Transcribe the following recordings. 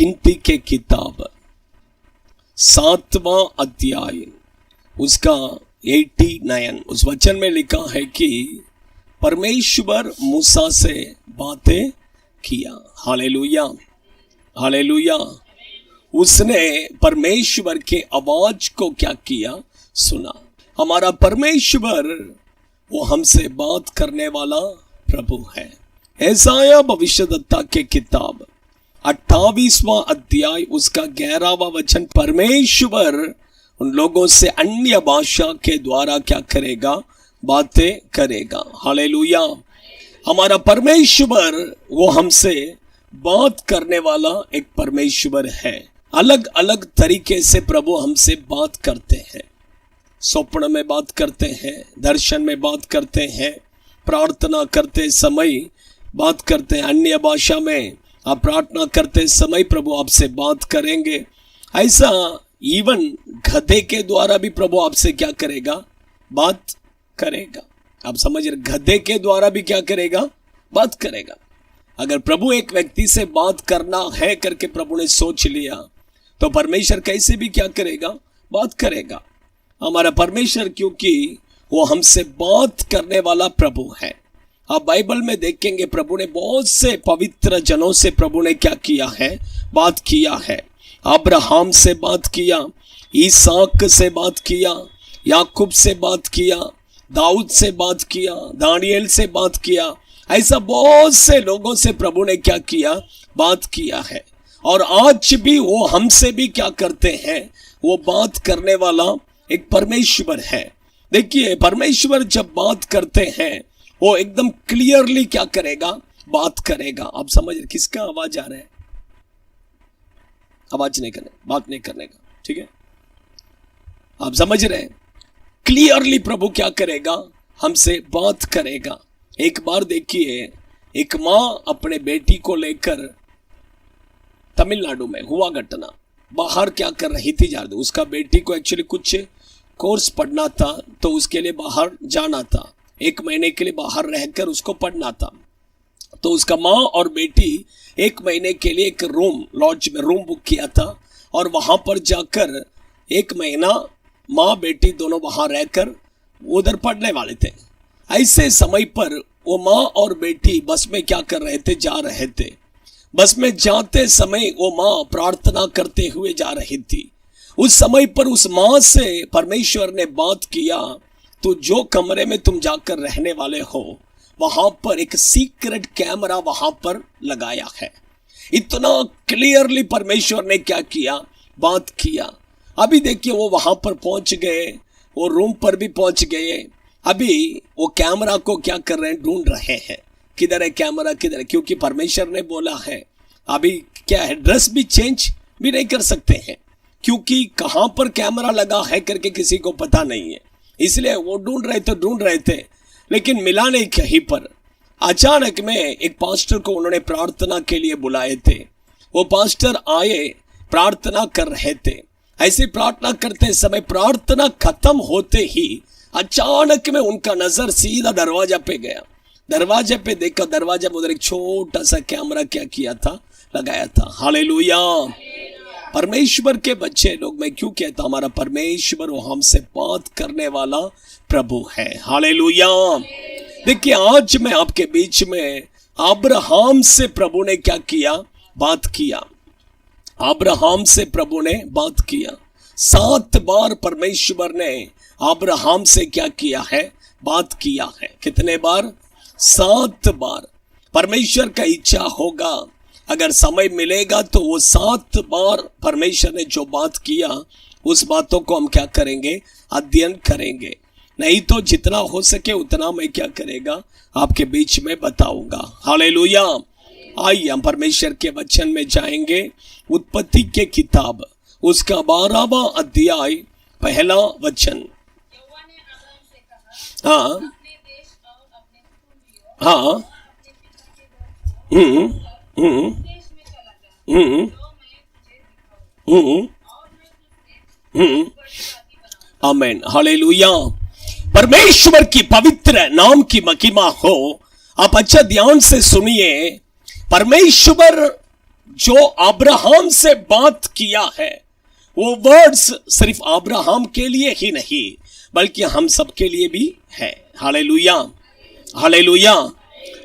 गिनती के किताब 7वां अध्याय उसका 89 उस वचन में लिखा है कि परमेश्वर मूसा से बातें किया। Hallelujah, hallelujah. उसने परमेश्वर के आवाज को क्या किया? सुना। हमारा परमेश्वर वो हमसे बात करने वाला प्रभु है। यशायाह भविष्यद्वक्ता के किताब 28वां अध्याय उसका 11वां वचन, परमेश्वर उन लोगों से अन्य भाषा के द्वारा क्या करेगा? बातें करेगा। हालेलुया। हमारा परमेश्वर वो हमसे बात करने वाला एक परमेश्वर है। अलग अलग तरीके से प्रभु हमसे बात करते हैं। स्वप्न में बात करते हैं, दर्शन में बात करते हैं, प्रार्थना करते समय बात करते हैं, अन्य भाषा में आप प्रार्थना करते समय प्रभु आपसे बात करेंगे। ऐसा इवन गधे के द्वारा भी प्रभु आपसे क्या करेगा? बात करेगा। आप समझ रहे? गधे के द्वारा भी क्या करेगा? बात करेगा। अगर प्रभु एक व्यक्ति से बात करना है करके प्रभु ने सोच लिया तो परमेश्वर कैसे भी क्या करेगा? बात करेगा। हमारा परमेश्वर क्योंकि वो हमसे बात करने वाला प्रभु है। आप बाइबल में देखेंगे प्रभु ने बहुत से पवित्र जनों से प्रभु ने क्या किया है? बात किया है। अब्राहम से बात किया, इसहाक से बात किया, याकूब से बात किया, दाऊद से बात किया, दानियल से बात किया। ऐसा बहुत से लोगों से प्रभु ने क्या किया? बात किया है। और आज भी वो हमसे भी क्या करते हैं? वो बात करने वाला एक परमेश्वर है। देखिए, परमेश्वर जब बात करते हैं वो एकदम क्लियरली क्या करेगा? बात करेगा। आप समझ रहे? किसका आवाज आ रहा है? आवाज नहीं करने, बात नहीं करने का, ठीक है? आप समझ रहे हैं? क्लियरली प्रभु क्या करेगा? हमसे बात करेगा। एक बार देखिए, एक माँ अपने बेटी को लेकर तमिलनाडु में हुआ घटना, बाहर क्या कर रही थी जा रही। उसका बेटी को एक्चुअली कुछ कोर्स पढ़ना था तो उसके लिए बाहर जाना था। 1 महीने के लिए बाहर रहकर उसको पढ़ना था। तो उसका माँ और बेटी 1 महीने के लिए एक रूम, लॉज में रूम बुक किया था और वहां पर जाकर 1 महीना माँ बेटी दोनों वहां रहकर उधर पढ़ने वाले थे। ऐसे समय पर वो माँ और बेटी बस में क्या कर रहे थे? जा रहे थे। बस में जाते समय वो माँ प्रार्थना करते हुए जा रही थी। उस समय पर उस माँ से परमेश्वर ने बात किया, तो जो कमरे में तुम जाकर रहने वाले हो वहां पर एक सीक्रेट कैमरा वहां पर लगाया है। इतना क्लियरली परमेश्वर ने क्या किया? बात किया। अभी देखिए, वो वहां पर पहुंच गए, वो रूम पर भी पहुंच गए। अभी वो कैमरा को क्या कर रहे हैं? ढूंढ रहे हैं। किधर है कैमरा, किधर है? क्योंकि परमेश्वर ने बोला है अभी क्या है, ड्रेस भी चेंज भी नहीं कर सकते हैं, क्योंकि कहां पर कैमरा लगा है करके किसी को पता नहीं है। इसलिए वो ढूंढ रहे थे लेकिन मिला नहीं कहीं पर। अचानक में एक पास्टर को उन्होंने प्रार्थना के लिए बुलाए थे। वो पास्टर आए, प्रार्थना कर रहे थे। ऐसे प्रार्थना करते समय प्रार्थना खत्म होते ही अचानक में उनका नजर सीधा दरवाजा पे गया। दरवाजे पे देखा, दरवाजा में उधर एक छोटा सा कैमरा क्या किया था? लगाया था। हालेलुया। परमेश्वर के बच्चे लोग, मैं क्यों कहता, हमारा परमेश्वर वो हमसे बात करने वाला प्रभु है। हालेलुया। देखिए, आज मैं आपके बीच में अब्राहम से प्रभु ने क्या किया? बात किया। अब्राहम से प्रभु ने बात किया। 7 बार परमेश्वर ने अब्राहम से क्या किया है? बात किया है। कितने बार? 7 बार। परमेश्वर का इच्छा होगा, अगर समय मिलेगा तो वो 7 बार परमेश्वर ने जो बात किया उस बातों को हम क्या करेंगे? अध्ययन करेंगे। नहीं तो जितना हो सके उतना मैं क्या करेगा? आपके बीच में बताऊंगा। हालेलुया। आइए हम परमेश्वर के वचन में जाएंगे। उत्पत्ति के किताब उसका 12वां अध्याय 1 वचन। हाँ हाँ। आमीन। हालेलुया। परमेश्वर की पवित्र नाम की महिमा हो। आप अच्छा ध्यान से सुनिए। परमेश्वर जो अब्राहम से बात किया है, वो वर्ड्स सिर्फ अब्राहम के लिए ही नहीं बल्कि हम सबके लिए भी है। Hallelujah, hallelujah.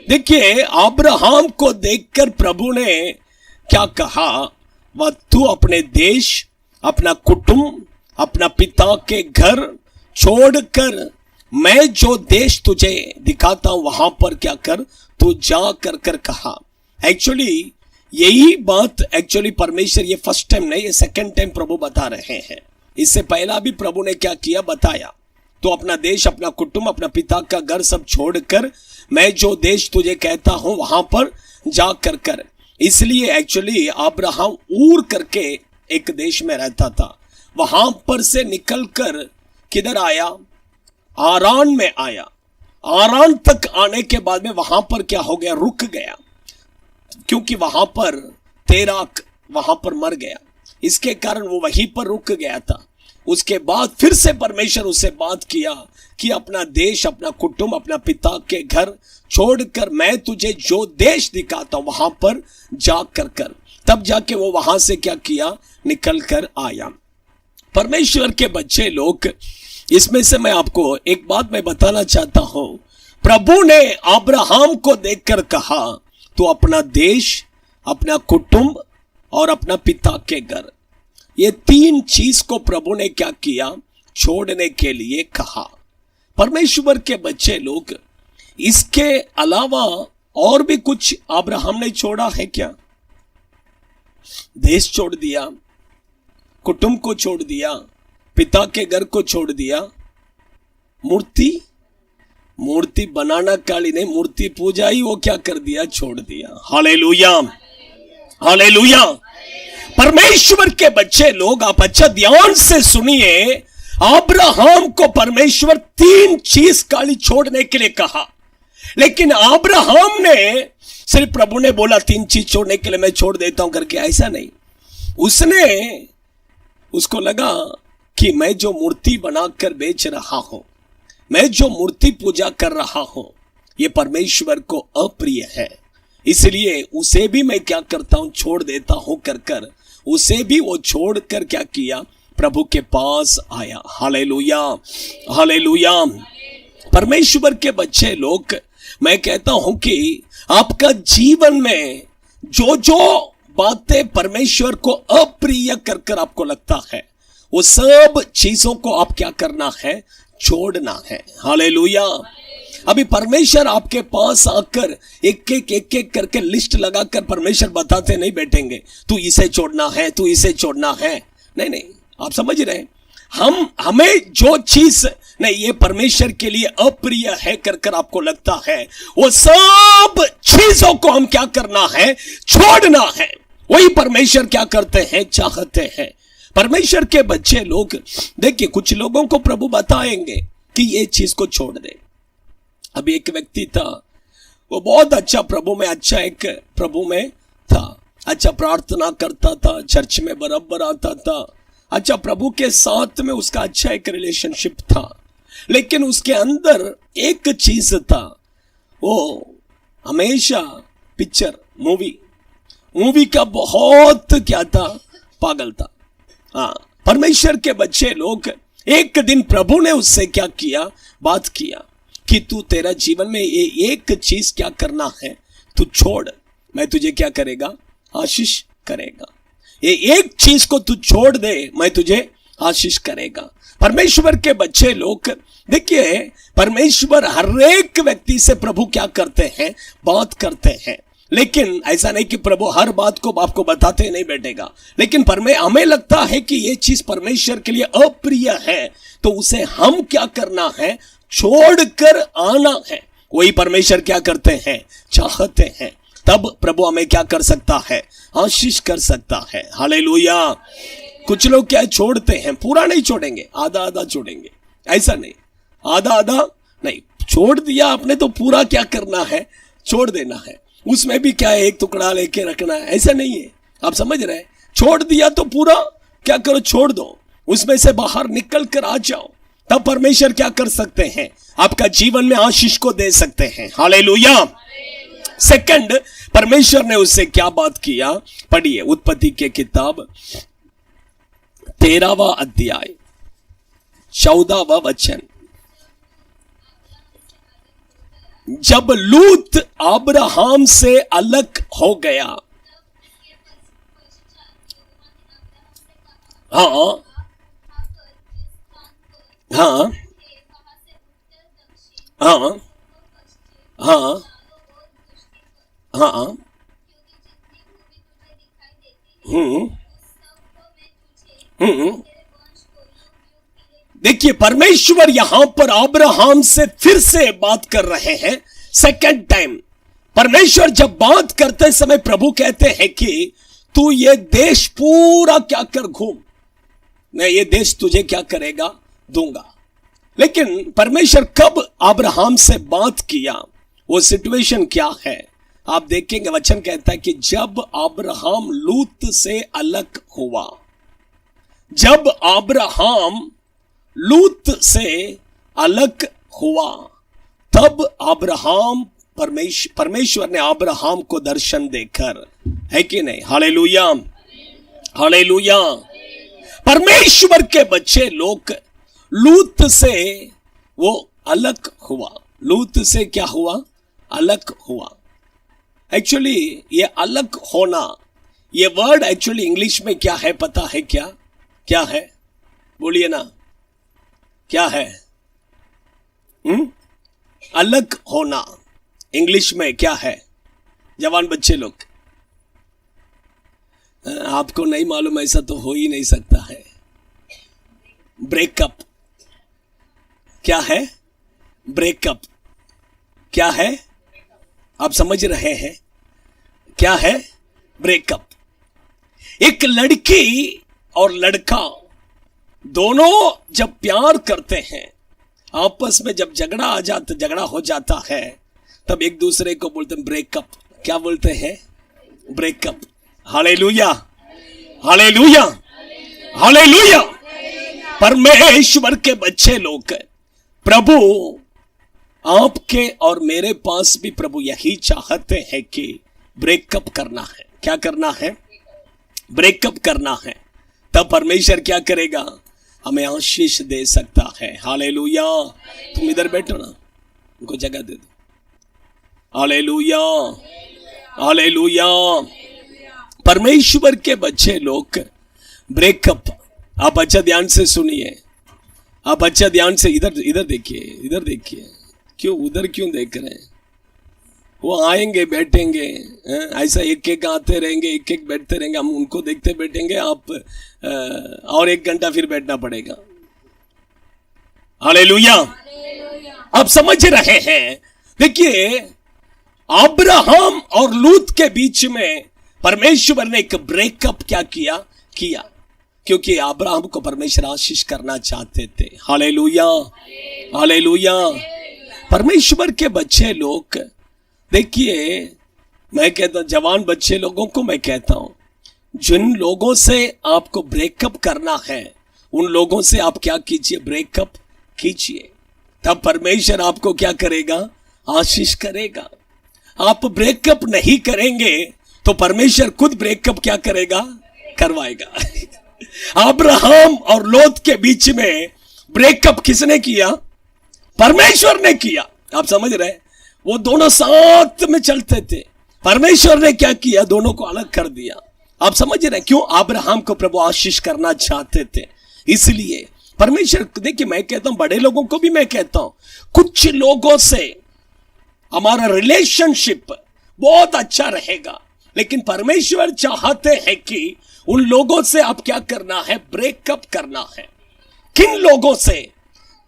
देखिए, अब्राहम को देखकर प्रभु ने क्या कहा, वह तू अपने देश, अपना कुटुंब, अपना पिता के घर छोड़कर मैं जो देश तुझे दिखाता हूं वहां पर क्या कर, तू जा कर कहा। एक्चुअली यही बात एक्चुअली परमेश्वर, ये फर्स्ट टाइम नहीं, ये सेकंड टाइम प्रभु बता रहे हैं। इससे पहला भी प्रभु ने क्या किया, बताया। तो अपना देश, अपना कुटुंब, अपना पिता का घर सब छोड़कर मैं जो देश तुझे कहता हूं वहां पर जा कर। इसलिए एक्चुअली अब्राहम ऊर करके एक देश में रहता था, वहां पर से निकलकर किधर आया, आरान में आया। आरान तक आने के बाद में वहां पर क्या हो गया, रुक गया, क्योंकि वहां पर तेराक वहां पर मर गया, इसके कारण वो वहीं पर रुक गया था। उसके बाद फिर से परमेश्वर उससे बात किया कि अपना देश, अपना कुटुंब, अपना पिता के घर छोड़कर मैं तुझे जो देश दिखाता हूं वहां पर जा कर। तब जाके वो वहां से क्या किया, निकल कर आया। परमेश्वर के बच्चे लोग, इसमें से मैं आपको एक बात मैं बताना चाहता हूं। प्रभु ने अब्राहम को देखकर कहा, तो अपना देश, अपना कुटुंब और अपना पिता के घर, ये तीन चीज को प्रभु ने क्या किया, छोड़ने के लिए कहा। परमेश्वर के बच्चे लोग, इसके अलावा और भी कुछ अब्राहम ने छोड़ा है क्या? देश छोड़ दिया, कुटुंब को छोड़ दिया, पिता के घर को छोड़ दिया, मूर्ति बनाना काली ने मूर्ति पूजा ही वो क्या कर दिया, छोड़ दिया। Hallelujah, hallelujah. परमेश्वर के बच्चे लोग, आप अच्छा ध्यान से सुनिए। अब्राहम को परमेश्वर तीन चीज काली छोड़ने के लिए कहा, लेकिन अब्राहम ने सिर्फ, प्रभु ने बोला तीन चीज छोड़ने के लिए मैं छोड़ देता हूं करके, ऐसा नहीं। उसको लगा कि मैं जो मूर्ति बनाकर बेच रहा हूं, मैं जो मूर्ति पूजा कर रहा हूं, ये परमेश्वर को अप्रिय है, इसलिए उसे भी मैं क्या करता हूं, छोड़ देता हूं कर उसे भी वो छोड़कर क्या किया, प्रभु के पास आया। Hallelujah, hallelujah. परमेश्वर के बच्चे लोग, मैं कहता हूं कि आपका जीवन में जो जो बातें परमेश्वर को अप्रिय कर आपको लगता है, वो सब चीजों को आप क्या करना है, छोड़ना है। हालेलुया। अभी परमेश्वर आपके पास आकर एक एक करके लिस्ट लगाकर परमेश्वर बताते नहीं बैठेंगे, तू इसे छोड़ना है, तू इसे छोड़ना है। नहीं, आप समझ रहे हैं, हमें जो चीज नहीं ये परमेश्वर के लिए अप्रिय है कर आपको लगता है, वो सब चीजों को हम क्या करना है, छोड़ना है। वही परमेश्वर क्या करते हैं, चाहते हैं। परमेश्वर के बच्चे लोग, देखिए, कुछ लोगों को प्रभु बताएंगे कि ये चीज को छोड़ दे। अभी एक व्यक्ति था, वो बहुत अच्छा प्रभु में था, अच्छा प्रार्थना करता था, चर्च में बराबर आता था, अच्छा प्रभु के साथ में उसका अच्छा एक रिलेशनशिप था, लेकिन उसके अंदर एक चीज था, वो हमेशा पिक्चर मूवी का बहुत क्या था, पागल था। हाँ, परमेश्वर के बच्चे लोग, एक दिन प्रभु ने उससे क्या किया, बात किया कि तू, तेरा जीवन में ये एक चीज क्या करना है, तू छोड़, मैं तुझे क्या करेगा, आशीष करेगा। ये एक चीज को तू छोड़ दे, मैं तुझे आशीष करेगा। परमेश्वर के बच्चे लोग, देखिए, परमेश्वर हर एक व्यक्ति से प्रभु क्या करते हैं, बात करते हैं, लेकिन ऐसा नहीं कि प्रभु हर बात को आपको बताते नहीं बैठेगा, लेकिन हमें लगता है कि ये चीज परमेश्वर के लिए अप्रिय है, तो उसे हम क्या करना है, छोड़कर आना है। वही परमेश्वर क्या करते हैं, चाहते हैं। तब प्रभु हमें क्या कर सकता है, आशीष कर सकता है। हालेलुया। कुछ लोग क्या छोड़ते हैं, पूरा नहीं छोड़ेंगे, आधा आधा छोड़ेंगे। ऐसा नहीं, आधा आधा नहीं, छोड़ दिया आपने तो पूरा क्या करना है, छोड़ देना है। उसमें भी क्या है, एक टुकड़ा लेके रखना है, ऐसा नहीं है। आप समझ रहे हैं, छोड़ दिया तो पूरा क्या करो, छोड़ दो, उसमें से बाहर निकल कर आ जाओ। तब परमेश्वर क्या कर सकते हैं, आपका जीवन में आशीष को दे सकते हैं। हालेलुया, सेकंड, परमेश्वर ने उससे क्या बात किया? पढ़िए उत्पत्ति के किताब 13वां अध्याय 14वां वचन। जब लूत अब्राहम से अलग हो गया, हाँ हाँ हाँ हाँ हाँ, देखिए परमेश्वर यहां पर अब्राहम से फिर से बात कर रहे हैं सेकंड टाइम। परमेश्वर जब बात करते समय प्रभु कहते हैं कि तू ये देश पूरा क्या कर घूम, मैं ये देश तुझे क्या करेगा, दूंगा। लेकिन परमेश्वर कब अब्राहम से बात किया, वो सिचुएशन क्या है आप देखेंगे। वचन कहता है कि जब अब्राहम लूत से अलग हुआ, जब अब्राहम लूत से अलग हुआ, तब अब्राहम परमेश्वर ने अब्राहम को दर्शन देकर, है कि नहीं, हालेलुया हालेलुया। परमेश्वर के बच्चे लोग लूत से वो अलग हुआ, लूत से क्या हुआ, अलग हुआ। एक्चुअली ये अलग होना, ये वर्ड एक्चुअली इंग्लिश में क्या है पता है क्या? क्या है बोलिए ना, क्या है? अलग होना इंग्लिश में क्या है? जवान बच्चे लोग, आपको नहीं मालूम, ऐसा तो हो ही नहीं सकता है। ब्रेकअप, क्या है ब्रेकअप? क्या है? आप समझ रहे हैं क्या है ब्रेकअप? एक लड़की और लड़का दोनों जब प्यार करते हैं, आपस में जब झगड़ा हो जाता है, तब एक दूसरे को बोलते हैं ब्रेकअप। क्या बोलते हैं? ब्रेकअप। Hallelujah hallelujah hallelujah. परमेश्वर के बच्चे लोग, प्रभु आपके और मेरे पास भी प्रभु यही चाहते हैं कि ब्रेकअप करना है। क्या करना है? ब्रेकअप करना है। तब परमेश्वर क्या करेगा? हमें आशीष दे सकता है। हालेलुया। तुम इधर बैठो ना, उनको जगह दे दो। Hallelujah hallelujah. परमेश्वर के बच्चे लोग ब्रेकअप, आप अच्छा ध्यान से सुनिए, आप अच्छा ध्यान से इधर देखिए, इधर देखिए। क्यों उधर क्यों देख रहे हैं? वो आएंगे बैठेंगे, ऐसा एक एक आते रहेंगे, एक एक बैठते रहेंगे, हम उनको देखते बैठेंगे, आप और 1 घंटा फिर बैठना पड़ेगा। हालेलुया। आप समझ रहे हैं? देखिए अब्राहम और लूत के बीच में परमेश्वर ने एक ब्रेकअप क्या किया? क्योंकि अब्राहम को परमेश्वर आशीष करना चाहते थे। Hallelujah hallelujah. परमेश्वर के बच्चे लोग, देखिए मैं कहता हूं, जवान बच्चे लोगों को मैं कहता हूं, जिन लोगों से आपको ब्रेकअप करना है उन लोगों से आप क्या कीजिए? ब्रेकअप कीजिए। तब परमेश्वर आपको क्या करेगा? आशीष करेगा। आप ब्रेकअप नहीं करेंगे तो परमेश्वर खुद ब्रेकअप क्या करेगा? करवाएगा। अब्राहम और लोत के बीच में ब्रेकअप किसने किया? परमेश्वर ने किया। आप समझ रहे? वो दोनों साथ में चलते थे, परमेश्वर ने क्या किया? दोनों को अलग कर दिया। आप समझ रहे? क्यों? अब्राहम को प्रभु आशीष करना चाहते थे, इसलिए परमेश्वर। देखिए मैं कहता हूं, बड़े लोगों को भी मैं कहता हूं, कुछ लोगों से हमारा रिलेशनशिप बहुत अच्छा रहेगा, लेकिन परमेश्वर चाहते हैं कि उन लोगों से आप क्या करना है? ब्रेकअप करना है। किन लोगों से?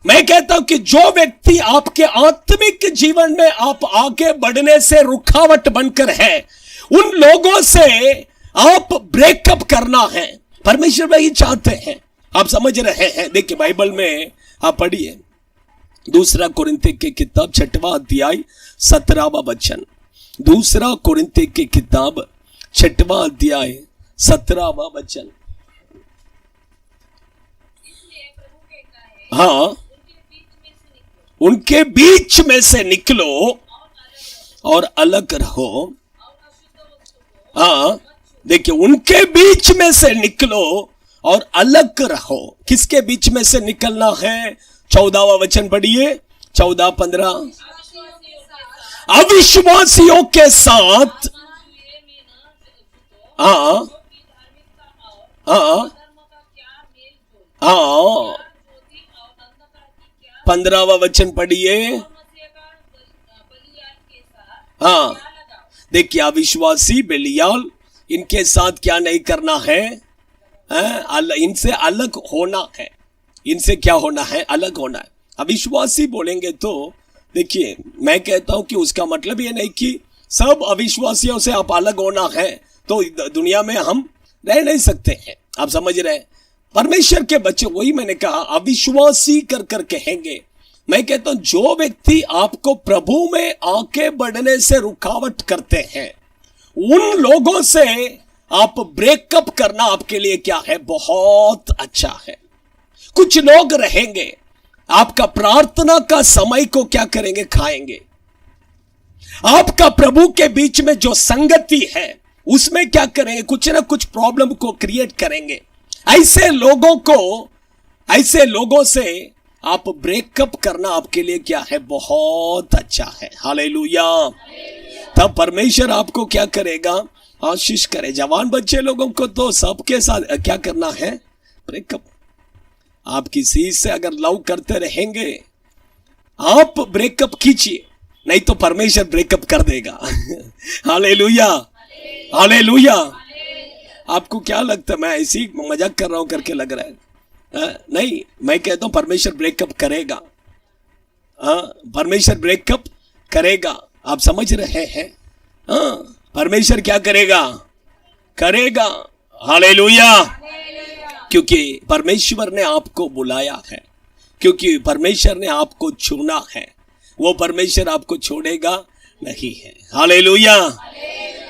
मैं कहता हूं कि जो व्यक्ति आपके आत्मिक जीवन में आप आगे बढ़ने से रुकावट बनकर है, उन लोगों से आप ब्रेकअप करना है। परमेश्वर वही चाहते हैं। आप समझ रहे हैं? देखिए बाइबल में आप पढ़िए, 2 कोरिन्थी की किताब 6वां अध्याय 17वां वचन। 2 कोरिन्थी की किताब 6वां अध्याय 17वां वचन। हाँ, उनके बीच में से निकलो और अलग रहो। हाँ, देखिए, उनके बीच में से निकलो और अलग रहो। किसके बीच में से निकलना है? 14वां वचन पढ़िए, 14-15। अविश्वासियों के साथ। हाँ हाँ हाँ, 15वां वचन पढ़िए। हाँ, देखिए, अविश्वासी बेलियाल, इनके साथ क्या नहीं करना है? इनसे अलग होना है। इनसे क्या होना है? अलग होना है। अविश्वासी बोलेंगे तो देखिए, मैं कहता हूं कि उसका मतलब ये नहीं कि सब अविश्वासियों से आप अलग होना है तो दुनिया में हम रह नहीं सकते हैं। आप समझ रहे हैं? परमेश्वर के बच्चे, वही मैंने कहा, अविश्वासी कर कर कहेंगे। मैं कहता हूं जो व्यक्ति आपको प्रभु में आगे बढ़ने से रुकावट करते हैं, उन लोगों से आप ब्रेकअप करना आपके लिए क्या है? बहुत अच्छा है। कुछ लोग रहेंगे, आपका प्रार्थना का समय को क्या करेंगे? खाएंगे। आपका प्रभु के बीच में जो संगति है उसमें क्या करेंगे? कुछ ना कुछ प्रॉब्लम को क्रिएट करेंगे। ऐसे लोगों से आप ब्रेकअप करना आपके लिए क्या है? बहुत अच्छा है। हालेलुया। तब परमेश्वर आपको क्या करेगा? आशीष करे। जवान बच्चे लोगों को तो सबके साथ क्या करना है? ब्रेकअप। आप किसी से अगर लव करते रहेंगे, आप ब्रेकअप कीजिए, नहीं तो परमेश्वर ब्रेकअप कर देगा। Hallelujah, hallelujah. आपको क्या लगता है मैं ऐसी मजाक कर रहा हूं करके लग रहा है? नहीं, मैं कहता हूं परमेश्वर ब्रेकअप करेगा। परमेश्वर ब्रेकअप करेगा। आप समझ रहे हैं? परमेश्वर क्या करेगा? करेगा। हालेलुया। क्योंकि परमेश्वर ने आपको बुलाया है, क्योंकि परमेश्वर ने आपको चुना है। वो परमेश्वर आपको छोड़ेगा नहीं है। हालेलुया।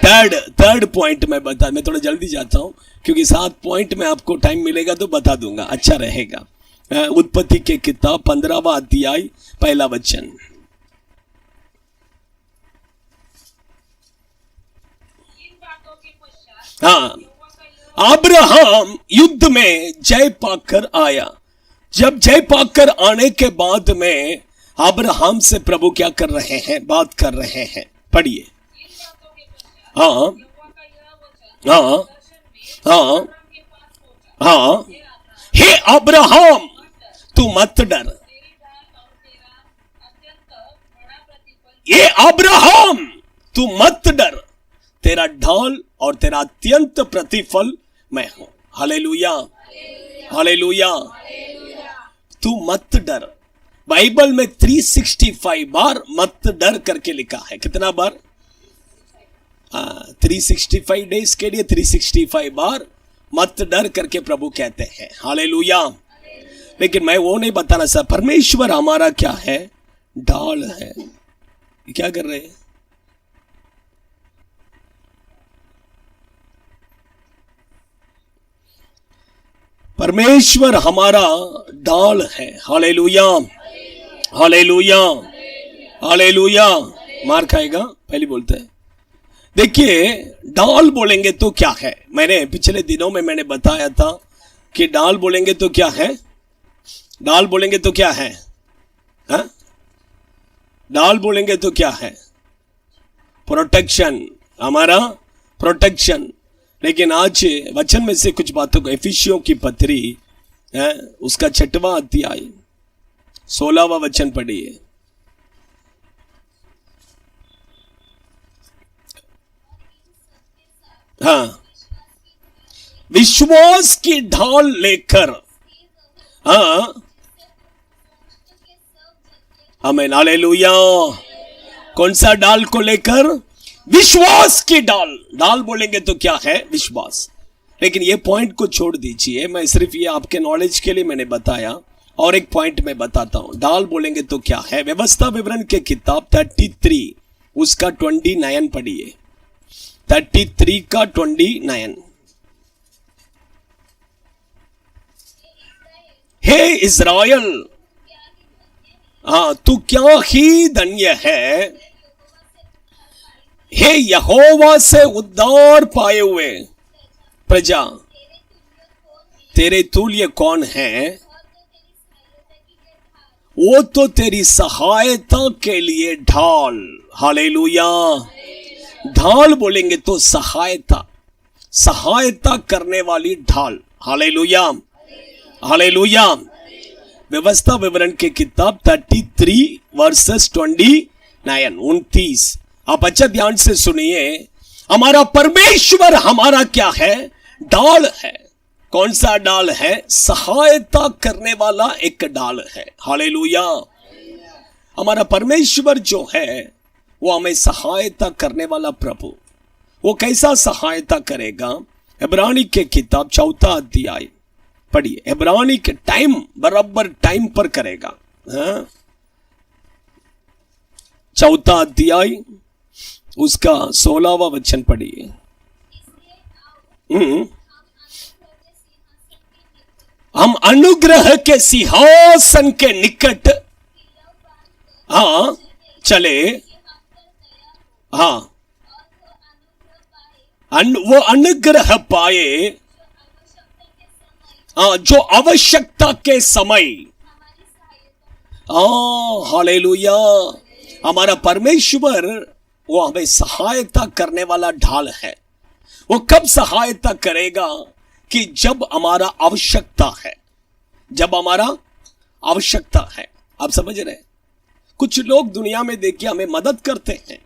थर्ड पॉइंट मैं थोड़ा जल्दी जाता हूं क्योंकि 7 पॉइंट में आपको टाइम मिलेगा तो बता दूंगा, अच्छा रहेगा। उत्पत्ति के किताब 15वां अध्याय 1 वचन। हाँ, अब्राहम युद्ध में जय पाकर आया। जब जय पाकर आने के बाद में अब्राहम से प्रभु क्या कर रहे हैं? बात कर रहे हैं। पढ़िए। हाँ हाँ हाँ हाँ। हे अब्राहम, तू मत डर। ये अब्राहम, तू मत डर, तेरा ढाल और तेरा अत्यंत प्रतिफल मैं हूं। Hallelujah, hallelujah. तू मत डर। बाइबल में 365 बार मत डर करके लिखा है। कितना बार? 365 डेज के लिए 365 बार मत डर करके प्रभु कहते हैं। हालेलुया। लेकिन मैं वो नहीं बताना सर, परमेश्वर हमारा क्या है? ढाल है। क्या कर रहे हैं? परमेश्वर हमारा ढाल है। Hallelujah, hallelujah, hallelujah. मार खाएगा पहले बोलते हैं। देखिए, ढाल बोलेंगे तो क्या है? मैंने पिछले दिनों में मैंने बताया था कि ढाल बोलेंगे तो क्या है? ढाल बोलेंगे तो क्या है? हाँ? ढाल बोलेंगे तो क्या है? प्रोटेक्शन, हमारा प्रोटेक्शन। लेकिन आज वचन में से कुछ बातों को, एफिसियों की पत्री है उसका 6वां अध्याय 16वां वचन पढ़िए। हाँ, विश्वास की ढाल लेकर। हाँ, आमीन, हालेलुया। कौन सा ढाल को लेकर? विश्वास की ढाल। ढाल बोलेंगे तो क्या है? विश्वास। लेकिन ये पॉइंट को छोड़ दीजिए, मैं सिर्फ ये आपके नॉलेज के लिए मैंने बताया। और एक पॉइंट मैं बताता हूं, ढाल बोलेंगे तो क्या है? व्यवस्था विवरण के किताब 33 उसका 29 पढ़िए। 33 का 29। हे इज़राइल, हाँ, तू क्या ही धन्य है। हे यहोवा से उद्धार पाए हुए प्रजा, तेरे तुल्य कौन है? वो तो तेरी सहायता के लिए ढाल। हालेलुया। ढाल बोलेंगे तो सहायता, सहायता करने वाली ढाल। Hallelujah, hallelujah. व्यवस्था विवरण की किताब 33 वर्सेस 29। आप अच्छा ध्यान से सुनिए। हमारा परमेश्वर हमारा क्या है? डाल है। कौन सा डाल है? सहायता करने वाला एक डाल है। हालेलुया। हमारा परमेश्वर जो है वो हमें सहायता करने वाला प्रभु। वो कैसा सहायता करेगा? इब्रानी के किताब 4 अध्याय पढ़िए। इब्रानी के टाइम बराबर टाइम पर करेगा। 4 अध्याय उसका 16वां वचन पढ़िए। हम अनुग्रह के सिंहासन के निकट चले। वो अनुग्रह पाए जो आवश्यकता के समय। हालेलुया। हमारा परमेश्वर वो हमें सहायता करने वाला ढाल है। वो कब सहायता करेगा? कि जब हमारा आवश्यकता है, जब हमारा आवश्यकता है। आप समझ रहे हैं? कुछ लोग दुनिया में देखिए हमें मदद करते हैं,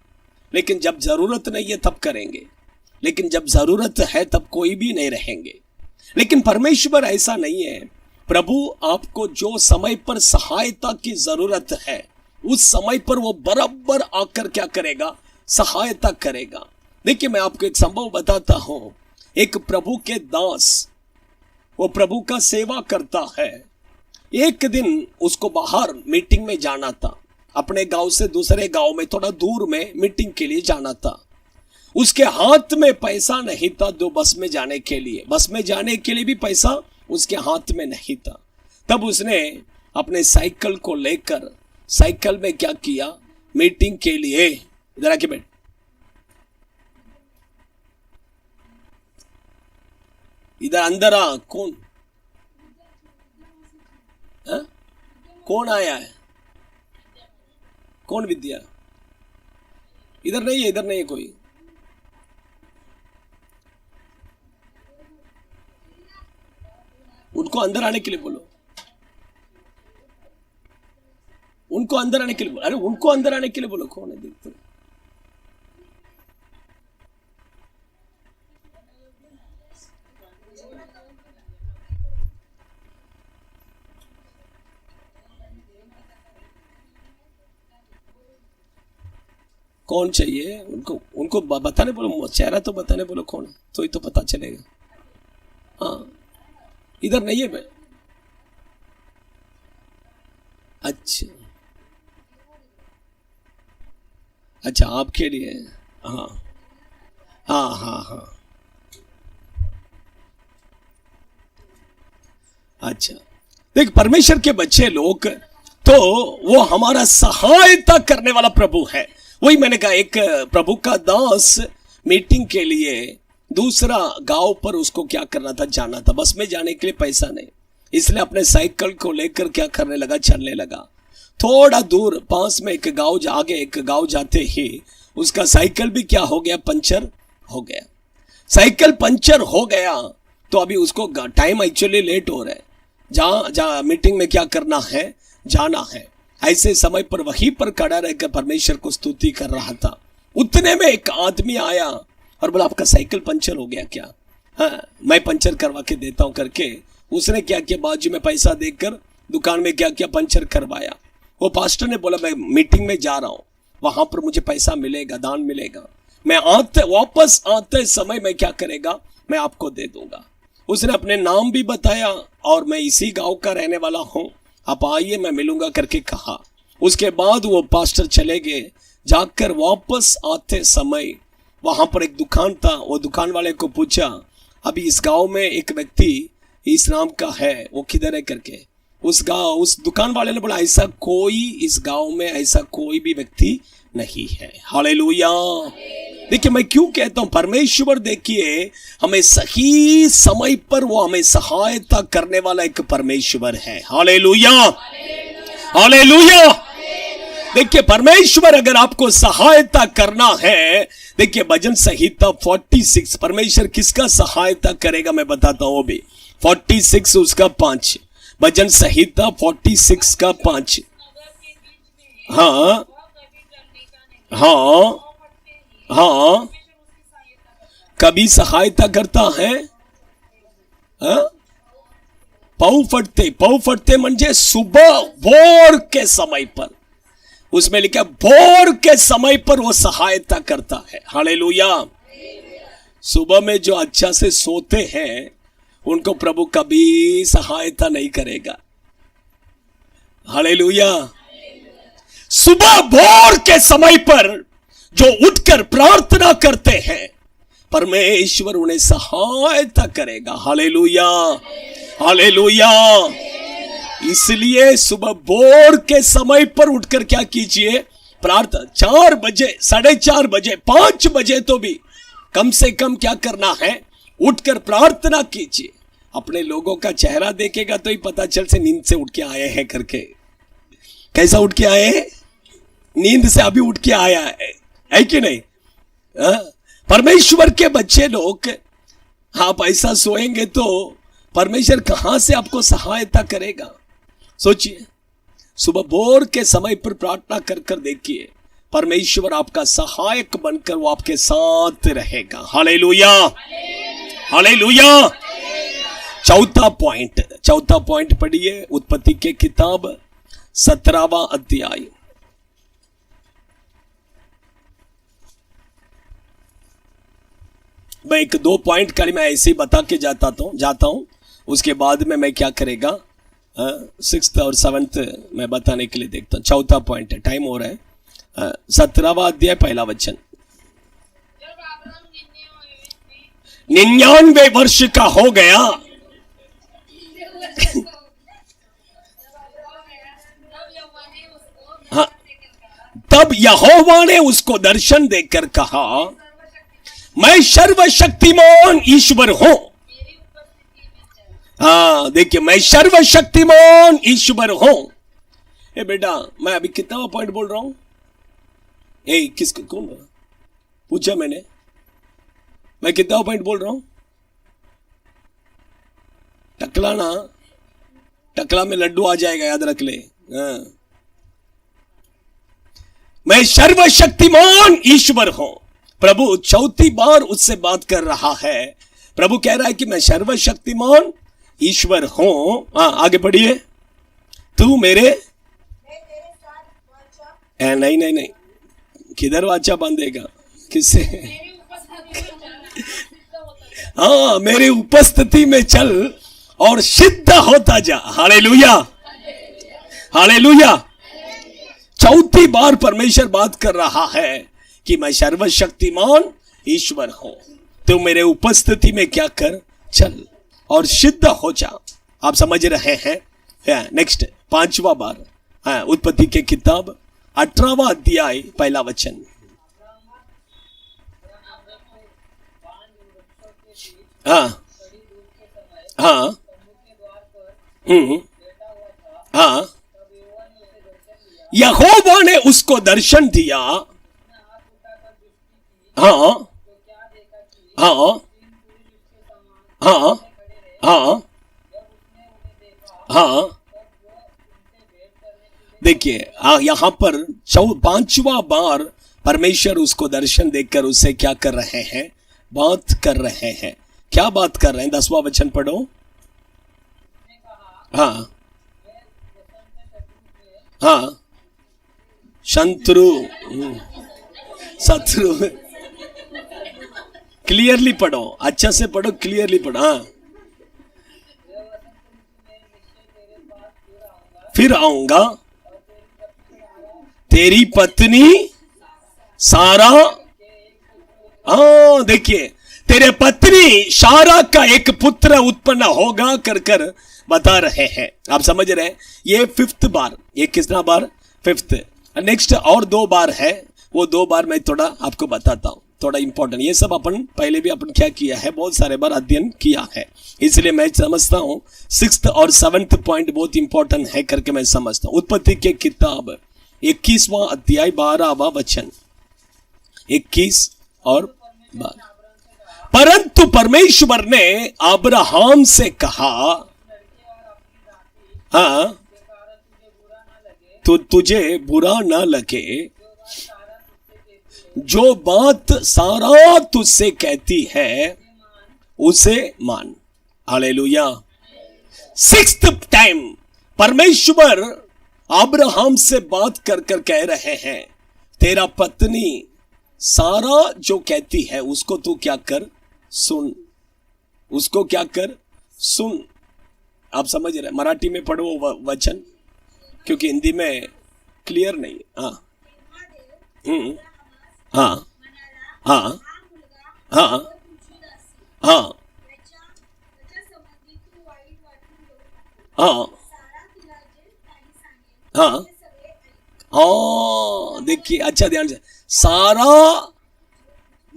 लेकिन जब जरूरत नहीं है तब करेंगे, लेकिन जब जरूरत है तब कोई भी नहीं रहेंगे। लेकिन परमेश्वर ऐसा नहीं है। प्रभु आपको जो समय पर सहायता की जरूरत है उस समय पर वो बराबर आकर क्या करेगा? सहायता करेगा। देखिए मैं आपको एक संभव बताता हूं। एक प्रभु के दास, वो प्रभु का सेवा करता है। एक दिन उसको बाहर मीटिंग में जाना था। अपने गांव से दूसरे गांव में थोड़ा दूर में मीटिंग के लिए जाना था। उसके हाथ में पैसा नहीं था दो बस में जाने के लिए। बस में जाने के लिए भी पैसा उसके हाथ में नहीं था। तब उसने अपने साइकिल को लेकर साइकिल में क्या किया? मीटिंग के लिए, इधर आके बैठ, इधर अंदर आ। कौन कौन आया है? कौन विद्या? इधर नहीं है, इधर नहीं है कोई। उनको अंदर आने के लिए बोलो, उनको अंदर आने के लिए बोलो। अरे उनको अंदर आने के लिए बोलो। कौन है? देखते कौन चाहिए? उनको बताने बोलो। चेहरा तो बताने बोलो कौन है, तो ही तो पता चलेगा। हाँ, इधर नहीं है मैं। अच्छा अच्छा, आपके लिए। हाँ हाँ हाँ हाँ, अच्छा। देख, परमेश्वर के बच्चे लोग तो वो हमारा सहायता करने वाला प्रभु है। वही मैंने कहा, एक प्रभु का दास मीटिंग के लिए दूसरा गांव पर उसको क्या करना था? जाना था। बस में जाने के लिए पैसा नहीं, इसलिए अपने साइकिल को लेकर क्या करने लगा? चलने लगा। थोड़ा दूर पास में एक गांव आगे एक गांव जाते ही उसका साइकिल भी क्या हो गया? पंचर हो गया। साइकिल पंचर हो गया तो अभी उसको टाइम एक्चुअली लेट हो रहा है। जहां मीटिंग में क्या करना है? जाना है। ऐसे समय पर वहीं पर खड़ा रहकर परमेश्वर को स्तुति कर रहा था। उतने में एक आदमी आया और बोला, आपका साइकिल पंचर हो गया क्या? हाँ, मैं पंचर करवा के देता हूं करके उसने क्या किया? बाजू में पैसा देकर दुकान में क्या किया? पंचर करवाया। वो पास्टर ने बोला, मैं मीटिंग में जा रहा हूं, वहां पर मुझे पैसा मिलेगा, दान मिलेगा, मैं वापस आते समय मैं क्या करेगा? मैं आपको दे दूंगा। उसने अपने नाम भी बताया और मैं इसी गांव का रहने वाला हूं, आप आइए, मैं मिलूंगा करके कहा। उसके बाद वो पास्टर चले गए। जाकर वापस आते समय वहां पर एक दुकान था। वो दुकान वाले को पूछा, अभी इस गांव में एक व्यक्ति इस नाम का है, वो किधर है करके। उस दुकान वाले ने बोला, ऐसा कोई इस गांव में ऐसा कोई भी व्यक्ति नहीं है। हालेलुया। देखिए मैं क्यों कहता हूं परमेश्वर, देखिए हमें सही समय पर वो हमें सहायता करने वाला एक परमेश्वर है। Hallelujah, hallelujah. देखिए परमेश्वर अगर आपको सहायता करना है, देखिए भजन संहिता 46, परमेश्वर किसका सहायता करेगा मैं बताता हूं। भी 46 उसका 5, भजन संहिता 46 का 5। हाँ हाँ हाँ, कभी सहायता करता है। हाँ? पाऊ फटते म्हणजे सुबह भोर के समय पर, उसमें लिखा भोर के समय पर वो सहायता करता है। हालेलुया। सुबह में जो अच्छा से सोते हैं उनको प्रभु कभी सहायता नहीं करेगा। हालेलुया। सुबह भोर के समय पर जो उठकर प्रार्थना करते हैं परमेश्वर उन्हें सहायता करेगा। Hallelujah, hallelujah. इसलिए सुबह भोर के समय पर उठकर क्या कीजिए, प्रार्थना। 4 बजे, 4:30 बजे, 5 बजे तो भी कम से कम क्या करना है, उठकर प्रार्थना कीजिए। अपने लोगों का चेहरा देखेगा तो ही पता चल से नींद से उठ के आए हैं करके। कैसा उठ के आए हैं? नींद से अभी उठ के आया है कि नहीं? परमेश्वर के बच्चे लोग आप ऐसा सोएंगे तो परमेश्वर कहां से आपको सहायता करेगा? सोचिए, सुबह भोर के समय पर प्रार्थना कर कर देखिए, परमेश्वर आपका सहायक बनकर वो आपके साथ रहेगा। Hallelujah, hallelujah. चौथा पॉइंट पढ़िए, उत्पत्ति के किताब 17वां अध्याय। मैं 1-2 पॉइंट खाली मैं ऐसे ही बता के जाता हूं, उसके बाद में मैं क्या करेगा 6th और 7th मैं बताने के लिए देखता हूं। चौथा पॉइंट है, टाइम हो रहा है। 17वां अध्याय 1 वचन। 99 वर्ष का हो गया। हाँ, तब यहोवा ने उसको दर्शन देकर कहा, मैं सर्वशक्तिमान ईश्वर हूं। हाँ देखिए, मैं सर्वशक्तिमान ईश्वर हूं। ए बेटा, मैं अभी कितना पॉइंट बोल रहा हूं? किसको कौन पूछा मैंने? मैं कितना पॉइंट बोल रहा हूं? टकला में लड्डू आ जाएगा, याद रख ले। मैं सर्वशक्तिमान ईश्वर हूं। प्रभु चौथी बार उससे बात कर रहा है। प्रभु कह रहा है कि मैं सर्वशक्तिमान ईश्वर हूं। आगे बढ़िए। तू मेरे नहीं, किधर वाचा बांधेगा? किससे? हाँ, मेरी उपस्थिति में चल और सिद्ध होता जा। Hallelujah, hallelujah. चौथी बार परमेश्वर बात कर रहा है कि मैं सर्वशक्तिमान ईश्वर हूं। तो मेरे उपस्थिति में क्या कर, चल और सिद्ध हो जा। आप समझ रहे हैं? नेक्स्ट 5वां बार, उत्पत्ति के किताब 18वां अध्याय 1 वचन। हाँ हाँ हाँ, यहोवा ने उसको दर्शन दिया। हाँ हाँ हाँ हाँ हाँ। देखिए यहां पर 5वां बार परमेश्वर उसको दर्शन देकर उससे क्या कर रहे हैं, बात कर रहे हैं। क्या बात कर रहे हैं? 10वां वचन पढ़ो। हाँ हाँ, शत्रु क्लियरली पढ़ो, अच्छा से पढ़ो, क्लियरली पढ़ो। हाँ, फिर आऊंगा, तेरी पत्नी सारा। हाँ देखिए, तेरे पत्नी सारा का एक पुत्र उत्पन्न होगा कर कर बता रहे हैं। आप समझ रहे हैं? ये 5th बार। ये कितना बार? 5th। नेक्स्ट और 2 बार है, वो 2 बार मैं थोड़ा आपको बताता हूं। थोड़ा इंपॉर्टेंट, ये सब अपन पहले भी अपन क्या किया है, बहुत सारे बार अध्ययन किया है, इसलिए मैं समझता हूं 6th और 7th पॉइंट बहुत इंपॉर्टेंट है करके मैं समझता हूं। उत्पत्ति के किताब 21वां अध्याय 12वां वचन, 21 और 12। परंतु परमेश्वर ने अब्राहम से कहा, हाँ, तो तुझे बुरा ना लगे, जो बात सारा तुझसे कहती है उसे मान। हालेलुया। 6th टाइम परमेश्वर अब्राहम से बात कर कर कह रहे हैं, तेरा पत्नी सारा जो कहती है उसको तू क्या कर, सुन, उसको क्या कर, सुन। आप समझ रहे, मराठी में पढ़ो वचन, क्योंकि हिंदी में क्लियर नहीं है। हाँ, हाँ, हाँ, हाँ, हाँ, हाँ, हाँ, हाँ, देखिए अच्छा ध्यान से, सारा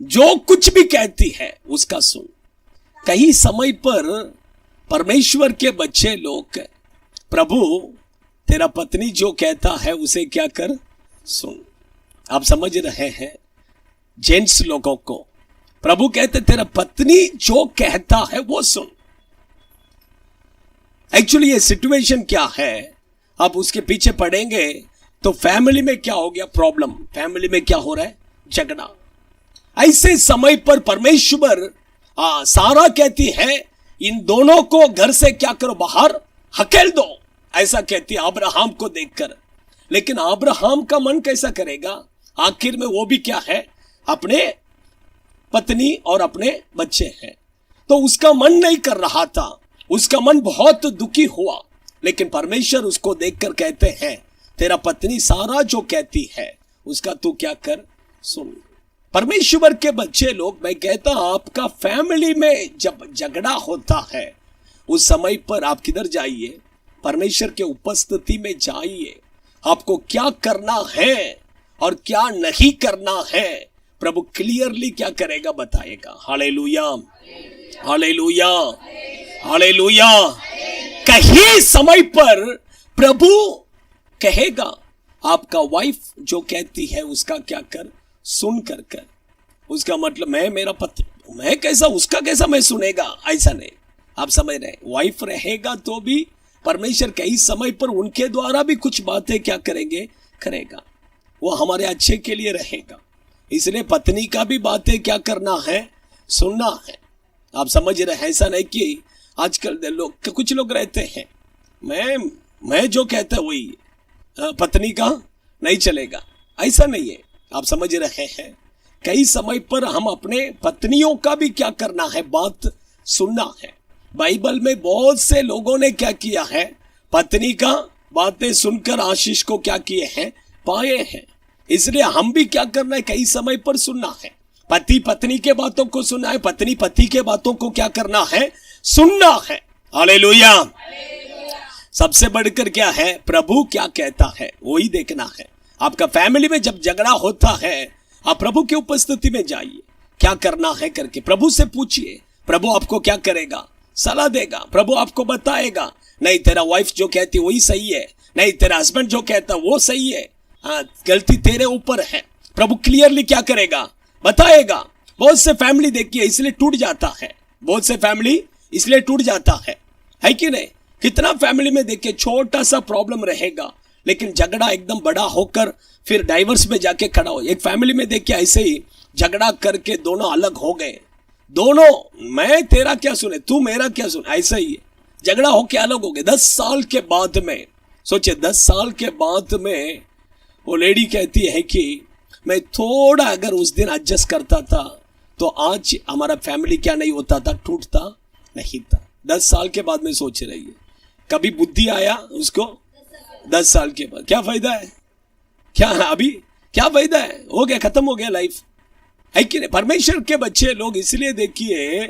जो कुछ भी कहती है उसका सुन। कई समय पर परमेश्वर के बच्चे लोग, प्रभु तेरा पत्नी जो कहता है उसे क्या कर, सुन। आप समझ रहे हैं, जेंट्स लोगों को प्रभु कहते तेरा पत्नी जो कहता है वो सुन। एक्चुअली ये सिचुएशन क्या है, आप उसके पीछे पढ़ेंगे तो फैमिली में क्या हो गया, प्रॉब्लम, फैमिली में क्या हो रहा है, झगड़ा। ऐसे समय पर परमेश्वर सारा कहती है इन दोनों को घर से क्या करो, बाहर हकेल दो, ऐसा कहती है अब्राहम को देखकर। लेकिन अब्राहम का मन कैसा करेगा, आखिर में वो भी क्या है, अपने पत्नी और अपने बच्चे हैं, तो उसका मन नहीं कर रहा था, उसका मन बहुत दुखी हुआ। लेकिन परमेश्वर उसको देखकर कहते हैं तेरा पत्नी सारा जो कहती है उसका तू क्या कर, सुन। परमेश्वर के बच्चे लोग, मैं कहता हूं आपका फैमिली में जब झगड़ा होता है उस समय पर आप किधर जाइए, परमेश्वर के उपस्थिति में जाइए। आपको क्या करना है और क्या नहीं करना है प्रभु क्लियरली क्या करेगा, बताएगा। Hallelujah, hallelujah, hallelujah. कहीं समय पर प्रभु कहेगा आपका वाइफ जो कहती है उसका क्या कर, सुन कर कर। उसका मतलब मैं मेरा पति, मैं कैसा, उसका कैसा मैं सुनेगा, ऐसा नहीं। आप समझ रहे, वाइफ रहेगा तो भी परमेश्वर कई समय पर उनके द्वारा भी कुछ बातें क्या करेंगे, करेगा, वो हमारे अच्छे के लिए रहेगा। इसलिए पत्नी का भी बातें क्या करना है, सुनना है। आप समझ रहे, ऐसा नहीं कि आजकल लोग, कुछ लोग रहते हैं मैं जो कहता है वही, पत्नी का नहीं चलेगा, ऐसा नहीं है। आप समझ रहे हैं, कई समय पर हम अपने पत्नियों का भी क्या करना है, बात सुनना है। बाइबल में बहुत से लोगों ने क्या किया है, पत्नी का बातें सुनकर आशीष को क्या किए हैं, पाए हैं। इसलिए हम भी क्या करना है, कई समय पर सुनना है। पति पत्नी के बातों को सुनना है, पत्नी पति के बातों को क्या करना है, सुनना है। हालेलुया। सबसे बढ़कर क्या है, प्रभु क्या कहता है वही देखना है। आपका फैमिली में जब झगड़ा होता है, आप प्रभु की उपस्थिति में जाइए, क्या करना है करके प्रभु से पूछिए। प्रभु आपको क्या करेगा, सलाह देगा। प्रभु आपको बताएगा, नहीं तेरा वाइफ जो कहती वही सही है, नहीं तेरा हस्बैंड जो कहता वो सही है, गलती तेरे ऊपर है। प्रभु क्लियरली क्या करेगा, बताएगा। बहुत से फैमिली देखिए इसलिए टूट जाता है, बहुत से फैमिली इसलिए टूट जाता है कि नहीं। कितना फैमिली में देखिए छोटा सा प्रॉब्लम रहेगा, लेकिन झगड़ा एकदम बड़ा होकर फिर डाइवर्स में जाके खड़ा हो। एक फैमिली में देखिए ऐसे ही झगड़ा करके दोनों अलग हो गए, दोनों मैं तेरा क्या सुने, तू मेरा क्या सुन, ऐसा ही है। झगड़ा होके अलग हो गए। 10 साल के बाद में सोचे, 10 साल के बाद में वो लेडी कहती है कि मैं थोड़ा अगर उस दिन एडजस्ट करता था तो आज हमारा फैमिली क्या नहीं होता था, टूटता नहीं था। 10 साल के बाद में सोच रही है, कभी बुद्धि आया उसको 10 साल के बाद, क्या फायदा है, क्या अभी क्या फायदा है, हो गया, खत्म हो गया लाइफ, है कि नहीं। परमेश्वर के बच्चे लोग इसलिए देखिए,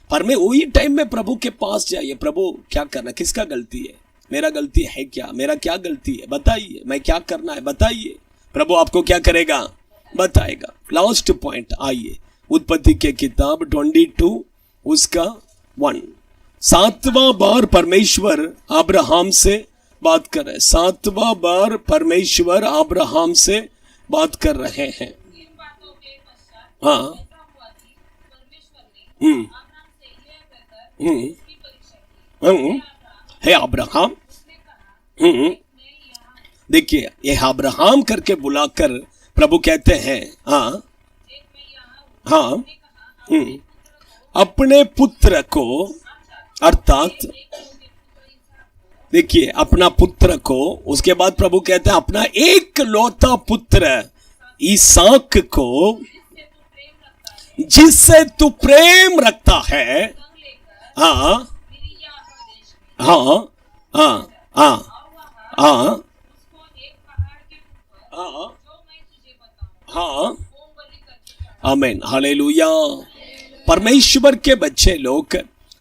पर मैं वही टाइम में प्रभु के पास जाइए, प्रभु क्या करना, किसका गलती है, मेरा गलती है क्या, मेरा क्या गलती है बताइए, मैं क्या करना है बताइए। प्रभु आपको क्या करेगा, बताएगा। लास्ट पॉइंट आइए, उत्पत्ति के किताब 22 उसका 1। 7वां बार परमेश्वर अब्राहम से बात कर रहे हैं। 7वां बार परमेश्वर अब्राहम से बात कर रहे हैं। हाँ। है अब्राहम। देखिए ये अब्राहम करके बुलाकर प्रभु कहते हैं हाँ हाँ अपने पुत्र को, अर्थात देखिए अपना पुत्र को, उसके बाद प्रभु कहते हैं अपना एक लौता पुत्र इसहाक को, जिससे तू प्रेम रखता है। हाँ हाँ हाँ हाँ हाँ हाँ, आमीन, हालेलुया। परमेश्वर के बच्चे लोग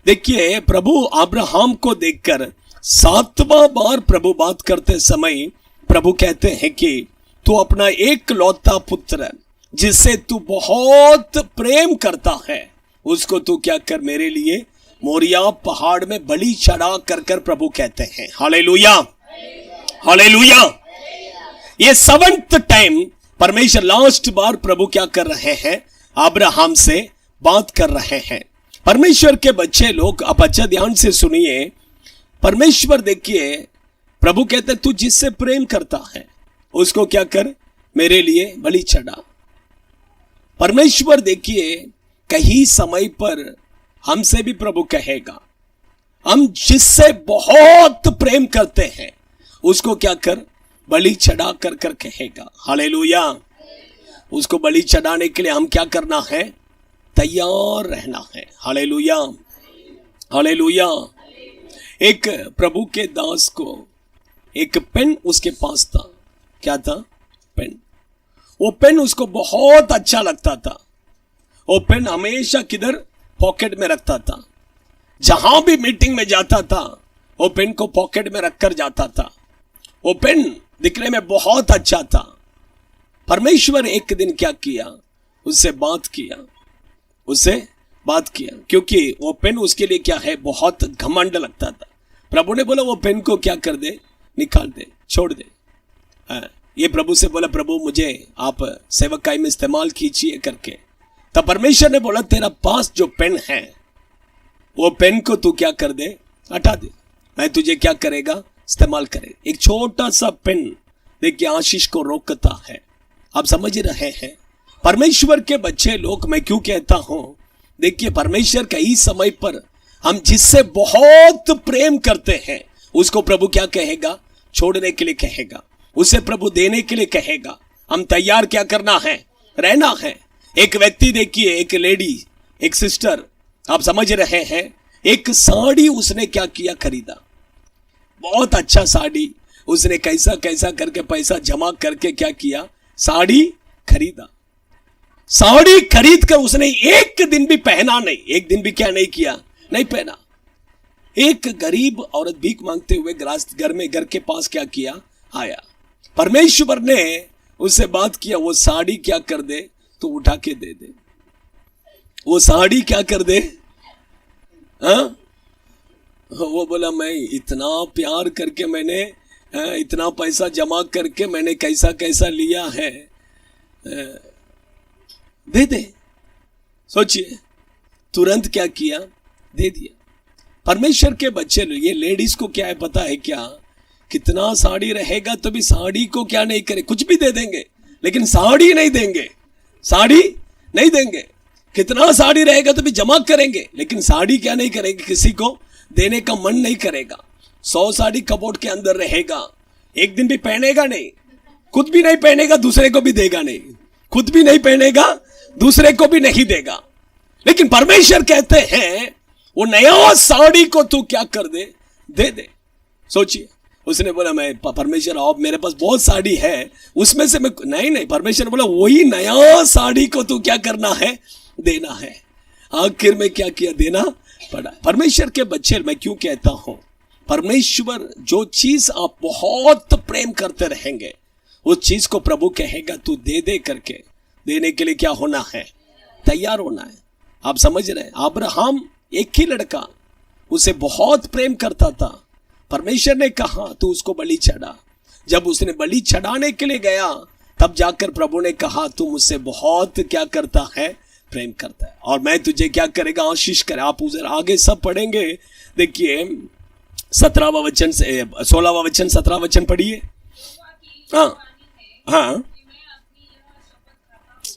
देखिए, प्रभु अब्राहम को देखकर 7वां बार प्रभु बात करते समय प्रभु कहते हैं कि तू अपना एक लौता पुत्र जिससे तू बहुत प्रेम करता है उसको तू क्या कर मेरे लिए मोरिया पहाड़ में बलि चढ़ा कर प्रभु कहते हैं। Hallelujah hallelujah. ये 7th टाइम परमेश्वर लास्ट बार प्रभु क्या कर रहे हैं, अब्राहम से बात कर रहे हैं। परमेश्वर के बच्चे लोग आप अच्छा ध्यान से सुनिए। परमेश्वर देखिए प्रभु कहते तू जिससे प्रेम करता है उसको क्या कर मेरे लिए बलि चढ़ा। परमेश्वर देखिए कहीं समय पर हमसे भी प्रभु कहेगा हम जिससे बहुत प्रेम करते हैं उसको क्या कर बलि चढ़ा कर कहेगा। हालेलुया। उसको बलि चढ़ाने के लिए हम क्या करना है, तैयार रहना है। Hallelujah hallelujah. एक प्रभु के दास को एक पेन उसके पास था। क्या था? पेन। वो पेन उसको बहुत अच्छा लगता था। वो पेन हमेशा किधर पॉकेट में रखता था। जहां भी मीटिंग में जाता था वो पेन को पॉकेट में रखकर जाता था। वो पेन दिखने में बहुत अच्छा था। परमेश्वर एक दिन क्या किया, उससे बात किया क्योंकि वो पेन उसके लिए क्या है, बहुत घमंड लगता था। प्रभु ने बोला वो पेन को क्या कर दे, निकाल दे, छोड़ दे। ये प्रभु से बोला प्रभु मुझे आप सेवकाई में इस्तेमाल कीजिए करके। तब परमेश्वर ने बोला तेरा पास जो पेन है वो पेन को तू क्या कर दे, हटा दे, मैं तुझे क्या करेगा, इस्तेमाल करे। एक छोटा सा पेन देखिए आशीष को रोकता है। आप समझ रहे हैं? परमेश्वर के बच्चे लोग, मैं क्यों कहता हूं, देखिए परमेश्वर कई समय पर हम जिससे बहुत प्रेम करते हैं उसको प्रभु क्या कहेगा, छोड़ने के लिए कहेगा, उसे प्रभु देने के लिए कहेगा। हम तैयार क्या करना है, रहना है। एक व्यक्ति देखिए, एक लेडी, एक सिस्टर, आप समझ रहे हैं, एक साड़ी उसने क्या किया, खरीदा। बहुत अच्छा साड़ी उसने कैसा कैसा करके पैसा जमा करके क्या किया, साड़ी खरीदा। साड़ी खरीद कर उसने एक दिन भी पहना नहीं, एक दिन भी क्या नहीं किया, नहीं पहना। एक गरीब औरत भीख मांगते हुए घर के पास क्या किया, आया। परमेश्वर ने उससे बात किया, वो साड़ी क्या कर दे, तो उठा के दे दे। वो साड़ी क्या कर दे, हाँ? वो बोला मैं इतना प्यार करके मैंने इतना पैसा जमा करके मैंने कैसा कैसा लिया है, दे दे। सोचिए, तुरंत क्या किया, दे दिया। परमेश्वर के बच्चे, ये लेडीज को क्या है पता है क्या, कितना साड़ी रहेगा तो भी साड़ी को क्या नहीं करे, कुछ भी दे देंगे लेकिन साड़ी नहीं देंगे, साड़ी नहीं देंगे। कितना साड़ी रहेगा तो भी जमा करेंगे लेकिन साड़ी क्या नहीं करेंगे, किसी को देने का मन नहीं करेगा। 100 साड़ी कपबोर्ड के अंदर रहेगा, एक दिन भी पहनेगा नहीं, खुद भी नहीं पहनेगा, दूसरे को भी देगा नहीं, खुद भी नहीं पहनेगा, दूसरे को भी नहीं देगा। लेकिन परमेश्वर कहते हैं वो नया साड़ी को तू क्या कर दे, दे दे। सोचिए, उसने बोला मैं परमेश्वर अब मेरे पास बहुत साड़ी है उसमें से मैं नहीं, परमेश्वर बोला वही नया साड़ी को तू क्या करना है, देना है। आखिर में क्या किया, देना पड़ा। परमेश्वर के बच्चे, मैं क्यों कहता हूं, परमेश्वर जो चीज आप बहुत प्रेम करते रहेंगे उस चीज को प्रभु कहेगा तू दे दे करके, देने के लिए क्या होना है, तैयार होना है। आप समझ रहे हैं? अब्राहम एक ही लड़का, उसे बहुत प्रेम करता था। परमेश्वर ने कहा तू उसको बलि चढ़ा। जब उसने बलि चढ़ाने के लिए गया तब जाकर प्रभु ने कहा तू मुझसे बहुत क्या करता है, प्रेम करता है, और मैं तुझे क्या करेगा, आशीष करे। आप उधर आगे सब पढ़ेंगे। देखिए 17वां वचन से 16वां वचन 17वां वचन पढ़िए। हाँ हाँ,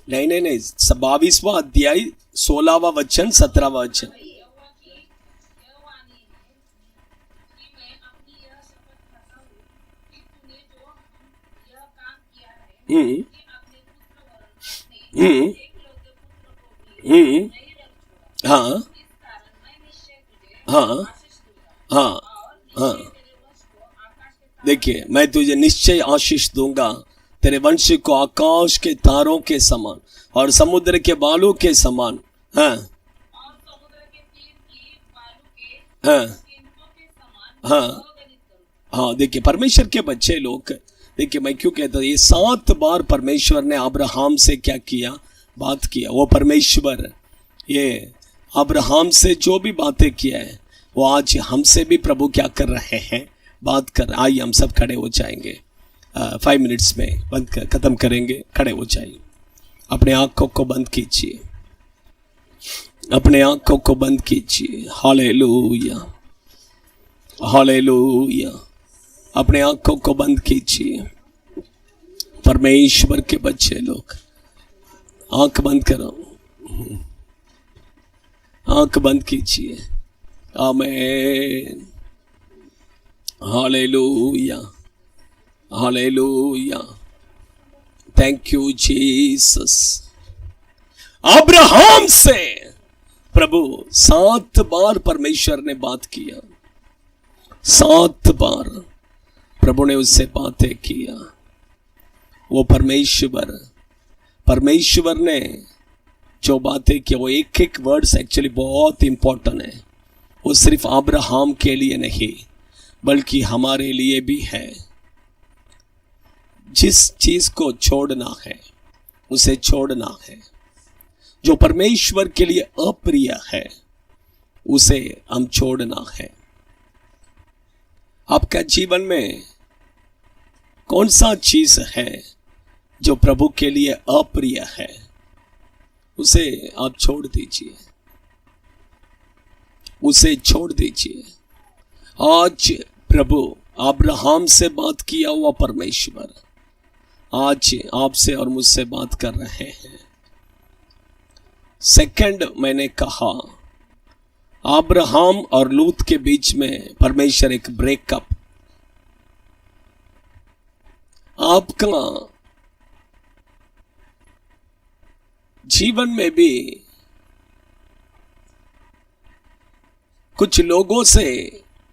नहीं 22वां अध्याय 16वां वचन 17वां वचन। हाँ हाँ हाँ हाँ, देखिए मैं तुझे निश्चय आशीष दूंगा, तेरे वंश को आकाश के तारों के समान और समुद्र के बालू के समान। हाँ हाँ हाँ हाँ, देखिए परमेश्वर के बच्चे लोग, देखिए मैं क्यों कहता हूं, ये 7 बार परमेश्वर ने अब्राहम से क्या किया, बात किया। वो परमेश्वर ये अब्राहम से जो भी बातें किया है वो आज हमसे भी प्रभु क्या कर रहे हैं, बात कर। आइए हम सब खड़े हो जाएंगे, 5 मिनट्स में बंद कर खत्म करेंगे। खड़े हो जाइए, अपने आंखों को बंद कीजिए, अपने आंखों को बंद कीजिए। हालेलुया हालेलुया, अपने आंखों को बंद कीजिए। परमेश्वर के बच्चे लोग आंख बंद करो, आंख बंद कीजिए। आमीन, hallelujah hallelujah, thank you Jesus. Abraham से प्रभु 7 बार परमेश्वर ने बात किया, 7 बार प्रभु ने उससे बातें किया। वो परमेश्वर ने जो बातें की, वो एक एक वर्ड्स एक्चुअली बहुत इंपॉर्टेंट है। वो सिर्फ अब्राहम के लिए नहीं बल्कि हमारे लिए भी है। जिस चीज को छोड़ना है उसे छोड़ना है, जो परमेश्वर के लिए अप्रिय है उसे हम छोड़ना है। आपका जीवन में कौन सा चीज है जो प्रभु के लिए अप्रिय है, उसे आप छोड़ दीजिए, उसे छोड़ दीजिए। आज प्रभु अब्राहम से बात किया हुआ परमेश्वर आज आपसे और मुझसे बात कर रहे हैं। सेकंड, मैंने कहा अब्राहम और लूत के बीच में परमेश्वर एक ब्रेकअप। आपका जीवन में भी कुछ लोगों से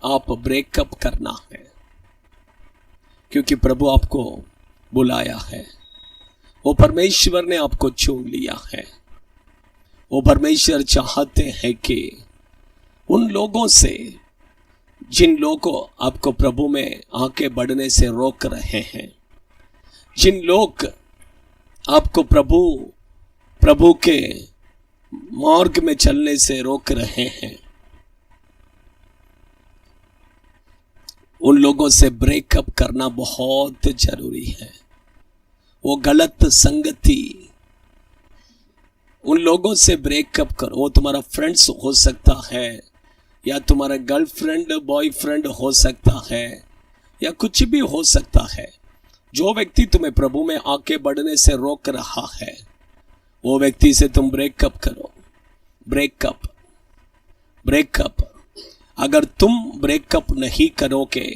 आप ब्रेकअप करना है, क्योंकि प्रभु आपको बुलाया है। वो परमेश्वर ने आपको चुन लिया है। वो परमेश्वर चाहते हैं कि उन लोगों से जिन लोगों आपको प्रभु में आगे बढ़ने से रोक रहे हैं, जिन लोग आपको प्रभु के मार्ग में चलने से रोक रहे हैं, उन लोगों से ब्रेकअप करना बहुत जरूरी है। वो गलत संगति, उन लोगों से ब्रेकअप करो। वो तुम्हारा फ्रेंड्स हो सकता है, या तुम्हारा गर्लफ्रेंड बॉयफ्रेंड हो सकता है, या कुछ भी हो सकता है। जो व्यक्ति तुम्हें प्रभु में आगे बढ़ने से रोक रहा है, वो व्यक्ति से तुम ब्रेकअप करो। ब्रेकअप। अगर तुम ब्रेकअप नहीं करोगे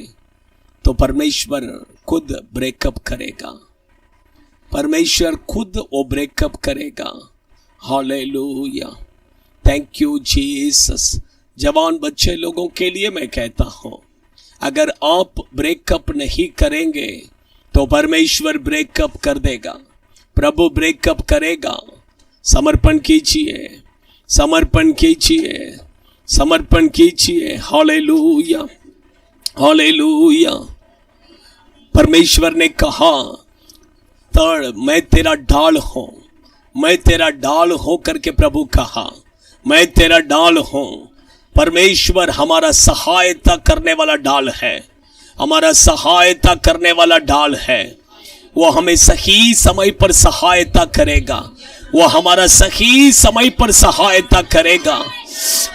तो परमेश्वर खुद ब्रेकअप करेगा। परमेश्वर खुद वो ब्रेकअप करेगा। Hallelujah, thank you Jesus. जवान बच्चे लोगों के लिए मैं कहता हूं, अगर आप ब्रेकअप नहीं करेंगे तो परमेश्वर ब्रेकअप कर देगा, प्रभु ब्रेकअप करेगा। समर्पण कीजिए, समर्पण कीजिए, समर्पण कीजिए। Hallelujah hallelujah. परमेश्वर ने कहा, तड़ मैं तेरा ढाल हूं, मैं तेरा डाल हूं करके प्रभु कहा, मैं तेरा डाल हूं। परमेश्वर हमारा सहायता करने वाला डाल है, हमारा सहायता करने वाला डाल है। वो हमें सही समय पर सहायता करेगा, वो हमारा सही समय पर सहायता करेगा।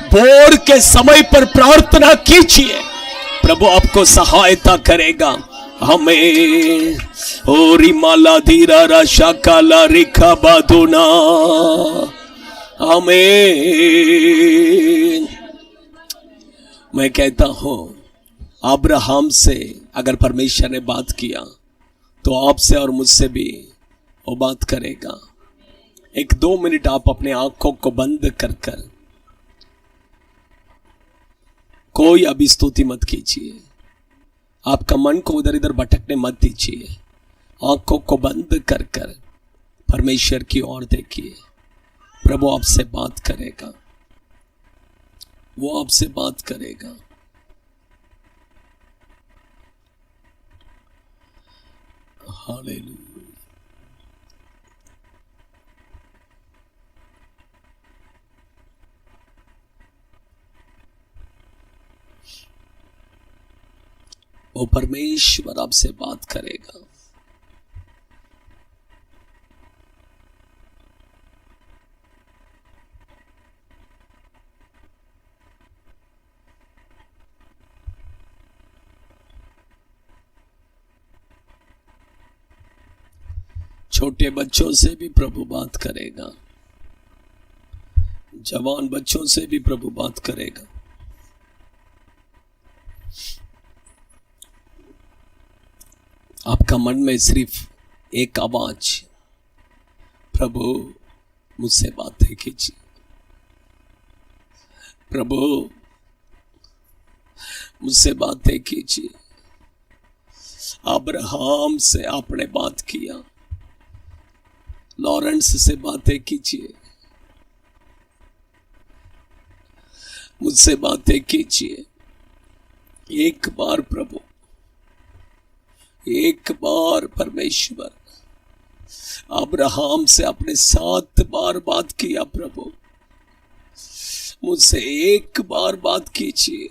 बोर के समय पर प्रार्थना कीजिए, प्रभु आपको सहायता करेगा। हमें ओ रिमाला धीरा राशा काला रिखा बादुना, हमें मैं कहता हूं अब्राहम से अगर परमेश्वर ने बात किया तो आपसे और मुझसे भी वो बात करेगा। एक 2 मिनट आप अपने आंखों को बंद कर कर कोई अभी स्तुति मत कीजिए, आपका मन को उधर इधर भटकने मत दीजिए। आंखों को बंद कर कर परमेश्वर की ओर देखिए, प्रभु आपसे बात करेगा, वो आपसे बात करेगा। हालेलुया। वो परमेश्वर आपसे बात करेगा। छोटे बच्चों से भी प्रभु बात करेगा, जवान बच्चों से भी प्रभु बात करेगा। आपका मन में सिर्फ एक आवाज, प्रभु मुझसे बातें कीजिए, प्रभु मुझसे बातें कीजिए। अब्राहम से आपने बात किया, लॉरेंस से बातें कीजिए, मुझसे बातें कीजिए। एक बार प्रभु, एक बार परमेश्वर, अब्राहम से आपने 7 बार बात किया, प्रभु मुझसे एक बार बात कीजिए,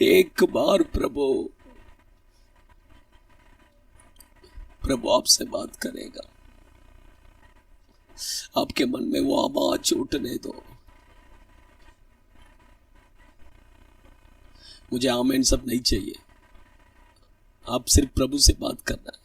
एक बार प्रभु। प्रभु आपसे बात करेगा, आपके मन में वो आवाज उठने दो। मुझे आमेन सब नहीं चाहिए, आप सिर्फ प्रभु से बात करना है।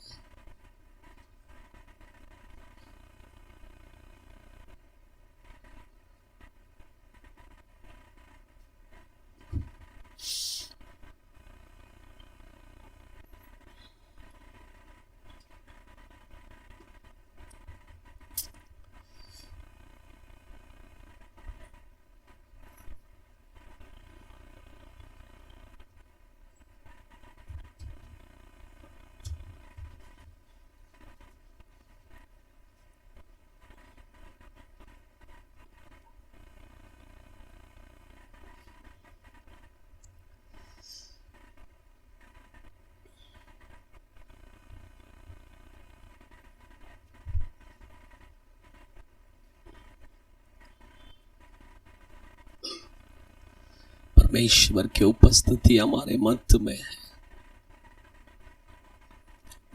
परमेश्वर की उपस्थिति हमारे मध्य में है।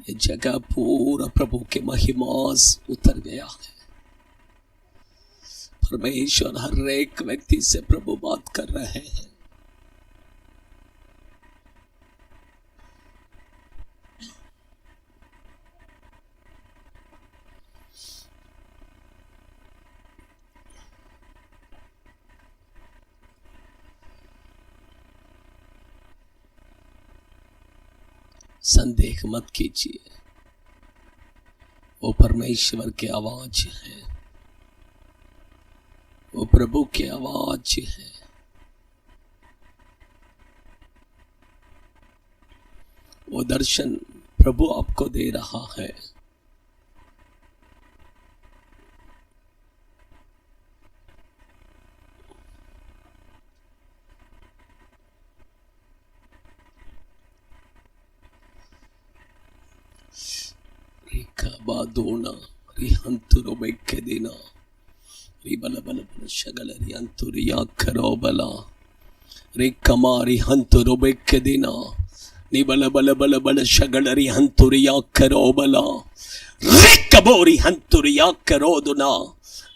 ये जगह पूरा प्रभु के महिमा से उतर गया है। परमेश्वर हर एक व्यक्ति से प्रभु बात कर रहे हैं। संदेह मत कीजिए, वो परमेश्वर की आवाज है, वो प्रभु की आवाज है। वो दर्शन प्रभु आपको दे रहा है। बादोना रिहंतुरो बेके देना री बल बल बल शगल रिहंतुरिया करो बला रे कमारी हंतुरो बेके देना नी बल बल बल बल शगल रिहंतुरिया करो बला रे कबोरी हंतुरिया करो दुना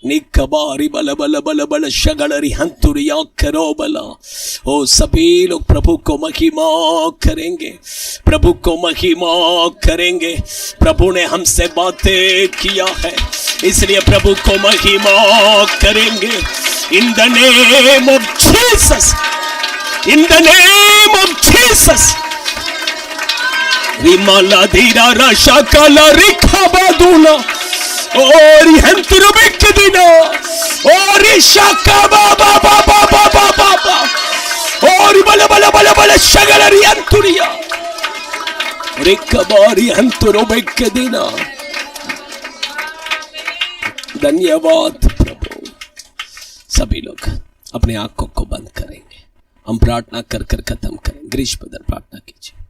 नी कबारी बल बल बल बल शगलरी हंतुरिया करो बला। ओ सभी लोग प्रभु को महिमा करेंगे, प्रभु को महिमा करेंगे। प्रभु ने हमसे बातें किया है इसलिए प्रभु को महिमा करेंगे। In the name of Jesus, in the name of Jesus. रिमाला धीरा राशा काला रिखा बादूला और हंतुरो बेके देना और शाका बाबा बाबा बाबा बाबा और बल बल बल बल शगलरी हंतुरिया और एक बारी हंतुरो बेके देना। धन्यवाद प्रभु। सभी लोग अपने आंखों को बंद करेंगे, हम प्रार्थना कर कर खत्म करेंगे। ग्रीश बदर प्रार्थना कीजिए।